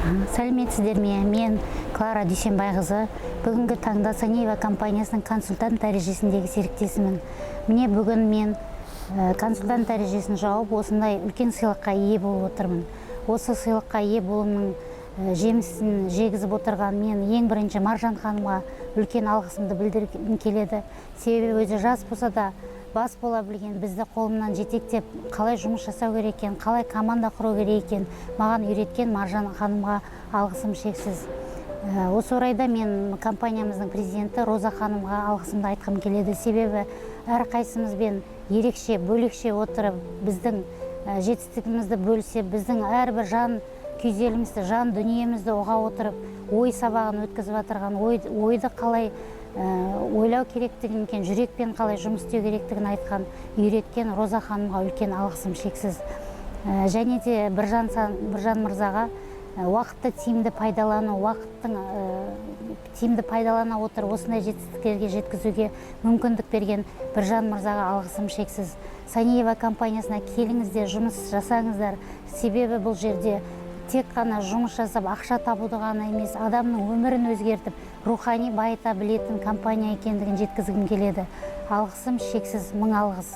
Сәлеметсіздер ме? Мен Клара Дүйсенбайқызы. Бүгінгі таңда Санеева компаниясының консультант дәрежесіндегі серіктесімін. Міне бүгін мен консультант дәрежесін жауып, осындай үлкен сыйлыққа ие болып отырмын. Осы сыйлыққа ие болуымның жемісін жегізіп отырған мен ең бірінші Маржан ханымға үлкен алғысымды білдіргім келеді. Себебі өзі жас болса да бас бола білген, бізді қолымнан жетектеп, қалай жұмыс жасау керек екен, қалай команда құру керек екен, маған үйреткен Маржан ханымға алғысым шексіз. Осы орайда мен компаниямыздың президенті Роза ханымға алғысымды айтқым келеді. Себебі әрқайсымызбен ерекше, бөлекше отырып, біздің жетістігімізді бөлсе, біздің әрбір жан күйзелімізді, жан дүниемізді ұға отырып, ой сабағын өткізіп отырған, ойды қалай ойлау керектігін, жүрекпен қалай жұмыс істеу керектігін айтқан, үйреткен Роза ханымға үлкен алғысым шексіз. Және де Біржан мырзаға уақытты тиімді пайдалану, уақыттың тиімді пайдалана отырып, осындай жетістіктерге жеткізуге мүмкіндік берген Біржан мырзаға алғысым шексіз. Санеева компаниясына келіңіздер, жұмыс жасаңыздар. Себебі бұл жерде тек қана жұмыс жасап, ақша табуды ғана емес, адамның өмірін өзгертіп, рухани байыта білетін компания екендігін жеткізгім келеді. Алғысым шексіз, мың алғыс.